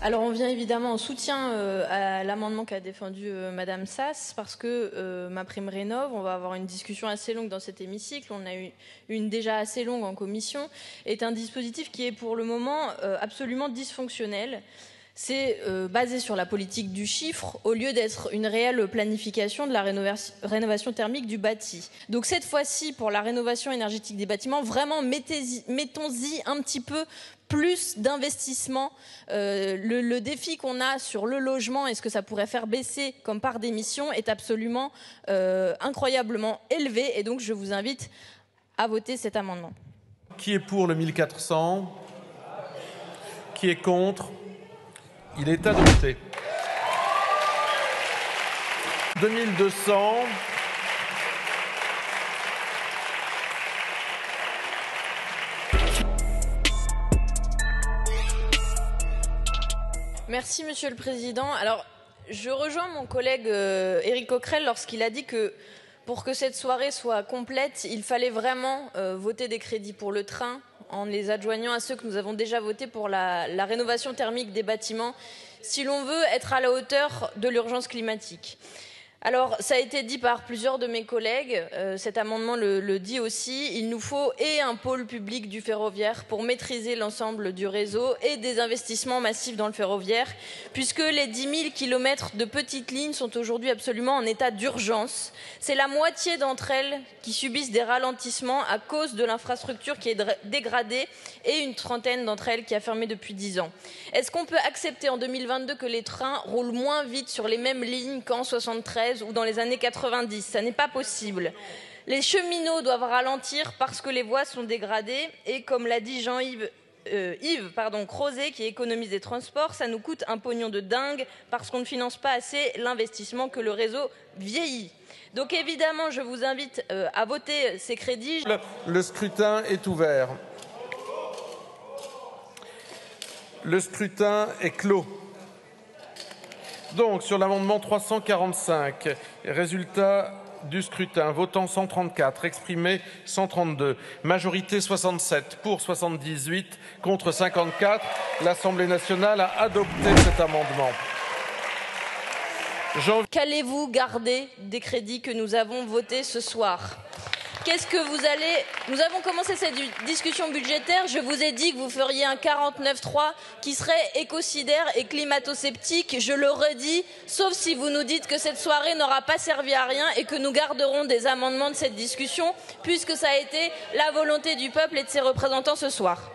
Alors on vient évidemment en soutien à l'amendement qu'a défendu Madame Sass, parce que MaPrimeRénov', on va avoir une discussion assez longue dans cet hémicycle, on a eu une déjà assez longue en commission, est un dispositif qui est pour le moment absolument dysfonctionnel. C'est basé sur la politique du chiffre au lieu d'être une réelle planification de la rénovation thermique du bâti. Donc cette fois-ci, pour la rénovation énergétique des bâtiments, vraiment mettons-y un petit peu plus d'investissement. Le défi qu'on a sur le logement et ce que ça pourrait faire baisser comme part d'émission est absolument incroyablement élevé. Et donc je vous invite à voter cet amendement. Qui est pour le 1400 ? Qui est contre ? Il est adopté. 2200. Merci Monsieur le Président. Alors, je rejoins mon collègue Éric Coquerel lorsqu'il a dit que pour que cette soirée soit complète, il fallait vraiment voter des crédits pour le train, en les adjoignant à ceux que nous avons déjà votés pour la rénovation thermique des bâtiments, si l'on veut être à la hauteur de l'urgence climatique. Alors, ça a été dit par plusieurs de mes collègues, cet amendement le dit aussi, il nous faut et un pôle public du ferroviaire pour maîtriser l'ensemble du réseau et des investissements massifs dans le ferroviaire, puisque les 10 000 kilomètres de petites lignes sont aujourd'hui absolument en état d'urgence. C'est la moitié d'entre elles qui subissent des ralentissements à cause de l'infrastructure qui est dégradée et une trentaine d'entre elles qui a fermé depuis 10 ans. Est-ce qu'on peut accepter en 2022 que les trains roulent moins vite sur les mêmes lignes qu'en 73 ou dans les années 90, ça n'est pas possible. Les cheminots doivent ralentir parce que les voies sont dégradées et comme l'a dit Yves Crozet qui économise des transports, ça nous coûte un pognon de dingue parce qu'on ne finance pas assez l'investissement que le réseau vieillit. Donc évidemment, je vous invite à voter ces crédits. Le scrutin est ouvert. Le scrutin est clos. Donc, sur l'amendement 345, résultat du scrutin, votant 134, exprimé 132, majorité 67, pour 78, contre 54. L'Assemblée nationale a adopté cet amendement. Qu'allez-vous garder des crédits que nous avons votés ce soir ? Qu'est-ce que vous allez... Nous avons commencé cette discussion budgétaire. Je vous ai dit que vous feriez un 49.3 qui serait écocidaire et climato-sceptique. Je le redis, sauf si vous nous dites que cette soirée n'aura pas servi à rien et que nous garderons des amendements de cette discussion, puisque ça a été la volonté du peuple et de ses représentants ce soir.